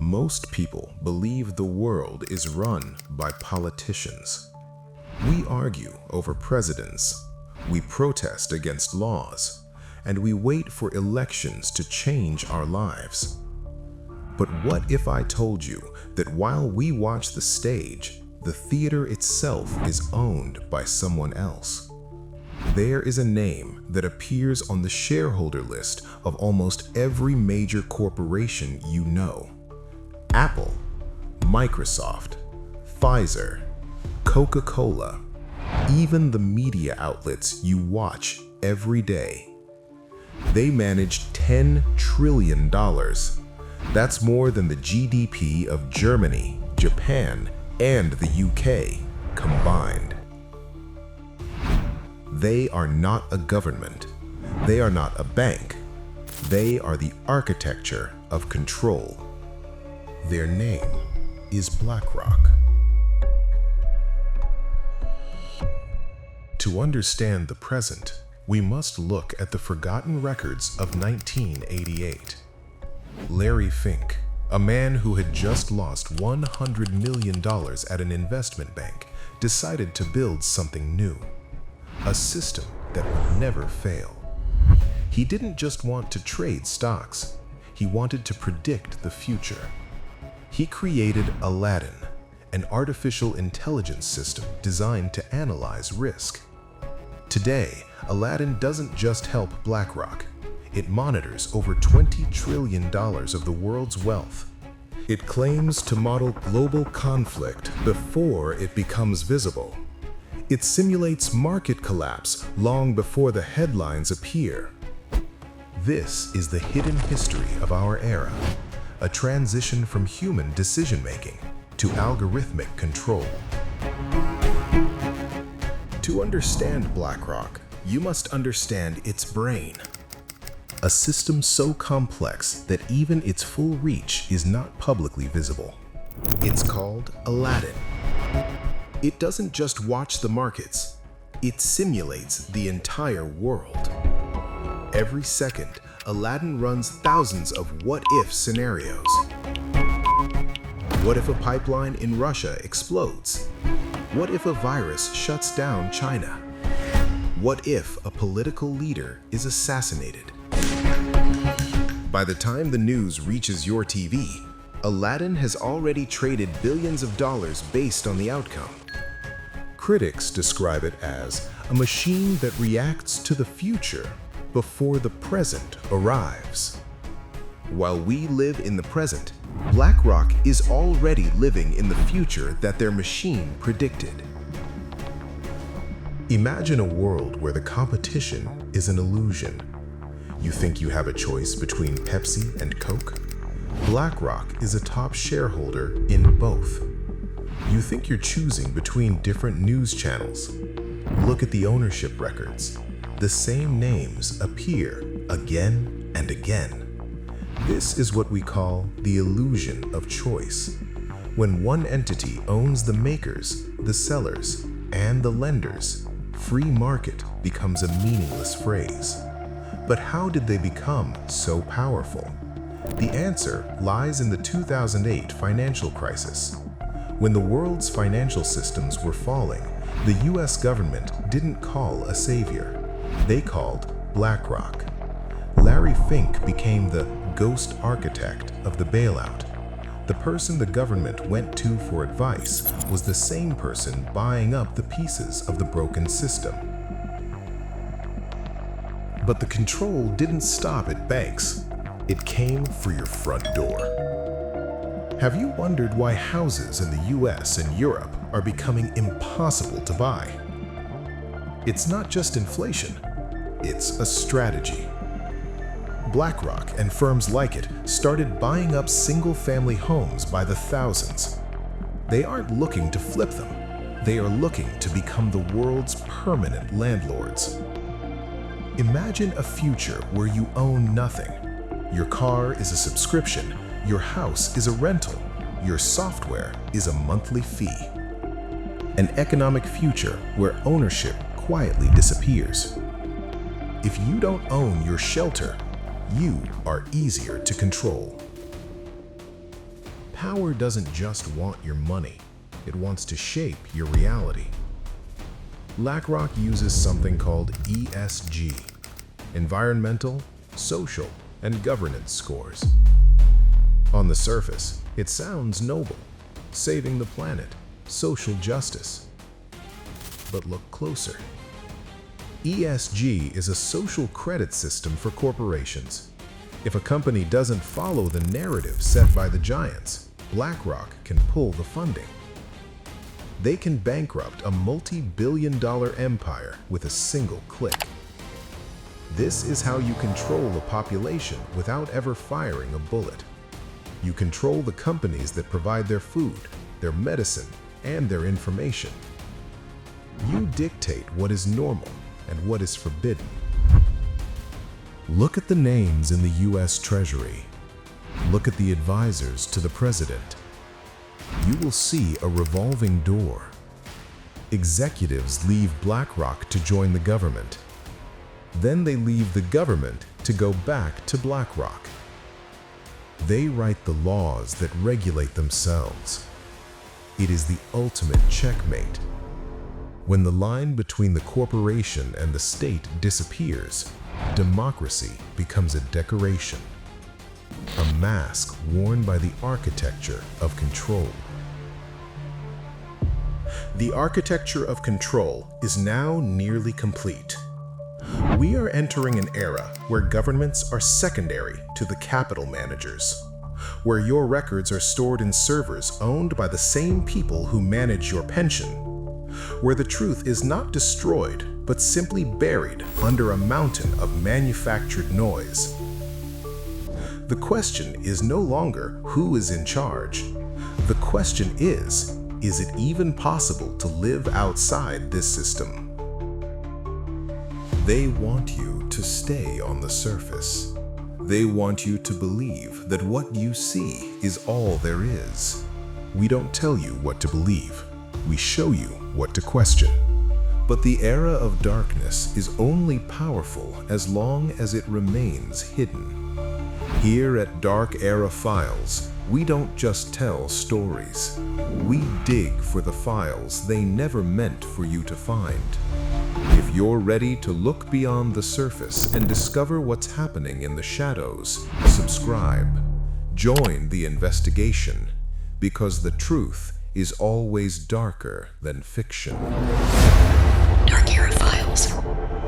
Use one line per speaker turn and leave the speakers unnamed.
Most people believe the world is run by politicians. We argue over presidents, we protest against laws, and we wait for elections to change our lives. But what if I told you that while we watch the stage, the theater itself is owned by someone else? There is a name that appears on the shareholder list of almost every major corporation you know. Apple, Microsoft, Pfizer, Coca-Cola, even the media outlets you watch every day. They manage $10 trillion. That's more than the GDP of Germany, Japan, and the UK combined. They are not a government. They are not a bank. They are the architecture of control. Their name is BlackRock. To understand the present, we must look at the forgotten records of 1988. Larry Fink, a man who had just lost $100 million at an investment bank, decided to build something new, a system that would never fail. He didn't just want to trade stocks, he wanted to predict the future. He created Aladdin, an artificial intelligence system designed to analyze risk. Today, Aladdin doesn't just help BlackRock. It monitors over $20 trillion of the world's wealth. It claims to model global conflict before it becomes visible. It simulates market collapse long before the headlines appear. This is the hidden history of our era, a transition from human decision-making to algorithmic control. To understand BlackRock, you must understand its brain. A system so complex that even its full reach is not publicly visible. It's called Aladdin. It doesn't just watch the markets, it simulates the entire world. Every second, Aladdin runs thousands of what-if scenarios. What if a pipeline in Russia explodes? What if a virus shuts down China? What if a political leader is assassinated? By the time the news reaches your TV, Aladdin has already traded billions of dollars based on the outcome. Critics describe it as a machine that reacts to the future before the present arrives. While we live in the present, BlackRock is already living in the future that their machine predicted. Imagine a world where the competition is an illusion. You think you have a choice between Pepsi and Coke? BlackRock is a top shareholder in both. You think you're choosing between different news channels? Look at the ownership records. The same names appear again and again. This is what we call the illusion of choice. When one entity owns the makers, the sellers, and the lenders, free market becomes a meaningless phrase. But how did they become so powerful? The answer lies in the 2008 financial crisis. When the world's financial systems were falling, the US government didn't call a savior. They called BlackRock. Larry Fink became the ghost architect of the bailout. The person the government went to for advice was the same person buying up the pieces of the broken system. But the control didn't stop at banks. It came for your front door. Have you wondered why houses in the US and Europe are becoming impossible to buy? It's not just inflation, it's a strategy. BlackRock and firms like it started buying up single-family homes by the thousands. They aren't looking to flip them. They are looking to become the world's permanent landlords. Imagine a future where you own nothing. Your car is a subscription, your house is a rental, your software is a monthly fee. An economic future where ownership quietly disappears. If you don't own your shelter, you are easier to control. Power doesn't just want your money, it wants to shape your reality. BlackRock uses something called ESG, environmental, social, and governance scores. On the surface, it sounds noble, saving the planet, social justice. But look closer. ESG is a social credit system for corporations. If a company doesn't follow the narrative set by the giants, BlackRock can pull the funding. They can bankrupt a multi-billion-dollar empire with a single click. This is how you control a population without ever firing a bullet. You control the companies that provide their food, their medicine, and their information. You dictate what is normal and what is forbidden. Look at the names in the US Treasury. Look at the advisors to the president. You will see a revolving door. Executives leave BlackRock to join the government. Then they leave the government to go back to BlackRock. They write the laws that regulate themselves. It is the ultimate checkmate. When the line between the corporation and the state disappears, democracy becomes a decoration, a mask worn by the architecture of control. The architecture of control is now nearly complete. We are entering an era where governments are secondary to the capital managers, where your records are stored in servers owned by the same people who manage your pension, where the truth is not destroyed but simply buried under a mountain of manufactured noise. The question is no longer who is in charge. The question is it even possible to live outside this system? They want you to stay on the surface. They want you to believe that what you see is all there is. We don't tell you what to believe. We show you what to question. But the era of darkness is only powerful as long as it remains hidden. Here at DarkEra Files, we don't just tell stories. We dig for the files they never meant for you to find. If you're ready to look beyond the surface and discover what's happening in the shadows, subscribe. Join the investigation, because the truth is always darker than fiction.
DarkEra Files.